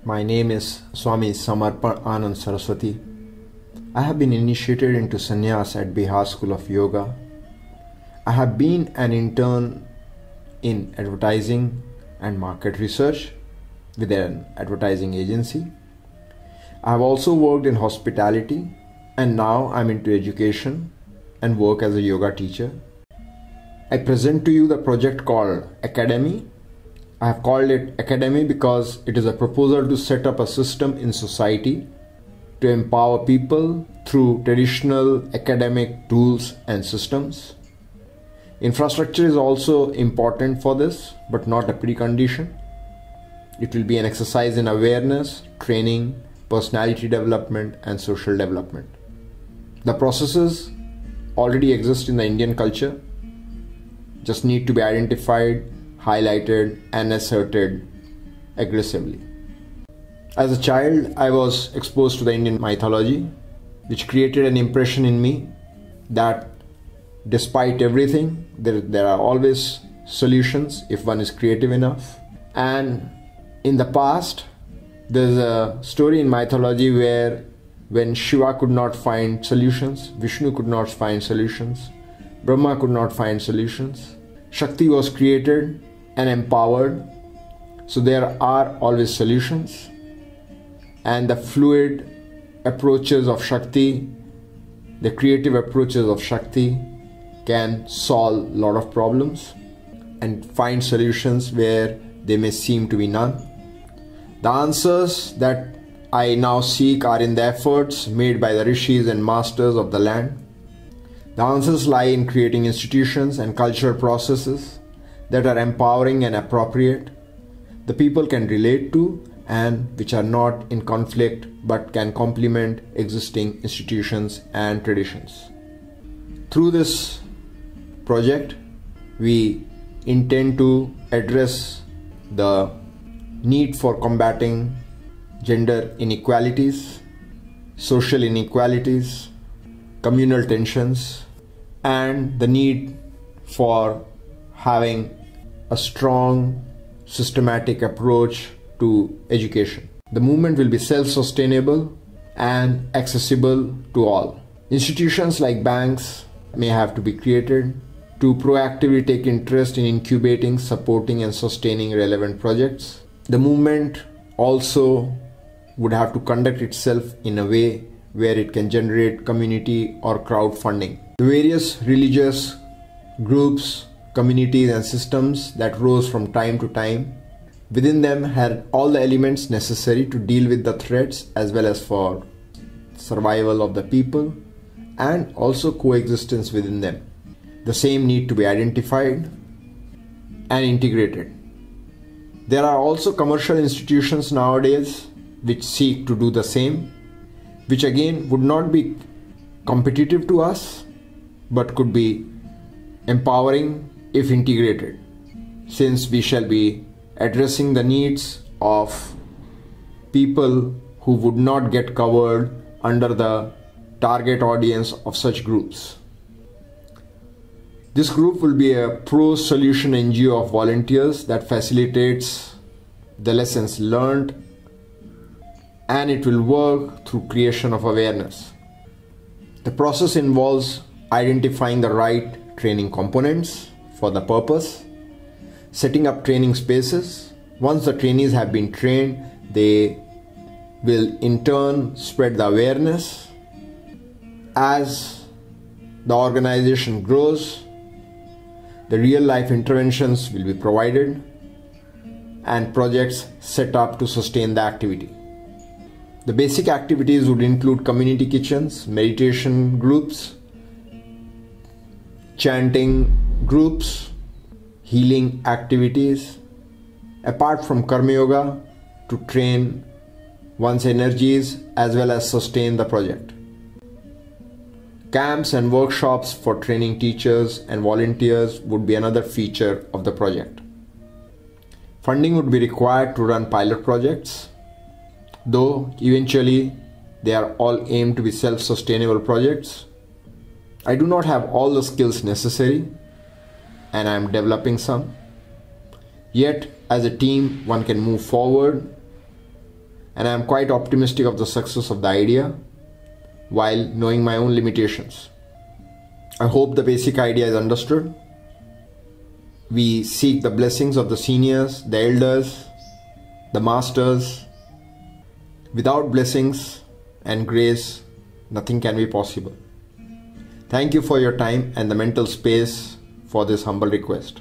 My name is Swami Samarpan Anand Saraswati. I have been initiated into sannyas at Bihar School of Yoga. I have been an intern in advertising and market research with an advertising agency. I have also worked in hospitality, and now I'm into education and work as a yoga teacher. I present to you the project called Academy. I have called it Academy because it is a proposal to set up a system in society to empower people through traditional academic tools and systems. Infrastructure is also important for this, but not a precondition. It will be an exercise in awareness, training, personality development, and social development. The processes already exist in the Indian culture, just need to be identified, highlighted, and asserted aggressively. As a child, I was exposed to the Indian mythology, which created an impression in me that despite everything, there are always solutions if one is creative enough. And in the past, there's a story in mythology where when Shiva could not find solutions, Vishnu could not find solutions, Brahma could not find solutions, Shakti was created and empowered. So there are always solutions, and the fluid approaches of Shakti, the creative approaches of Shakti can solve a lot of problems and find solutions where they may seem to be none. The answers that I now seek are in the efforts made by the rishis and masters of the land. The answers lie in creating institutions and cultural processes that are empowering and appropriate, the people can relate to, and which are not in conflict but can complement existing institutions and traditions. Through this project, we intend to address the need for combating gender inequalities, social inequalities, communal tensions, and the need for having a strong systematic approach to education. The movement will be self-sustainable and accessible to all. Institutions like banks may have to be created to proactively take interest in incubating, supporting, and sustaining relevant projects. The movement also would have to conduct itself in a way where it can generate community or crowdfunding. The various religious groups, communities, and systems that rose from time to time within them had all the elements necessary to deal with the threats as well as for survival of the people and also coexistence within them. The same need to be identified and integrated. There are also commercial institutions nowadays which seek to do the same, which again would not be competitive to us but could be empowering if integrated, since we shall be addressing the needs of people who would not get covered under the target audience of such groups. This group will be a pro-solution NGO of volunteers that facilitates the lessons learned, and it will work through creation of awareness. The process involves identifying the right training components for the purpose, setting up training spaces. Once the trainees have been trained, they will in turn spread the awareness. As the organization grows, the real life interventions will be provided and projects set up to sustain the activity. The basic activities would include community kitchens, meditation groups, chanting groups, healing activities, apart from Karma Yoga, to train one's energies as well as sustain the project. Camps and workshops for training teachers and volunteers would be another feature of the project. Funding would be required to run pilot projects, though eventually they are all aimed to be self-sustainable projects. I do not have all the skills necessary, and I am developing some. Yet, as a team, one can move forward and I am quite optimistic of the success of the idea while knowing my own limitations. I hope the basic idea is understood. We seek the blessings of the seniors, the elders, the masters. Without blessings and grace, nothing can be possible. Thank you for your time and the mental space for this humble request.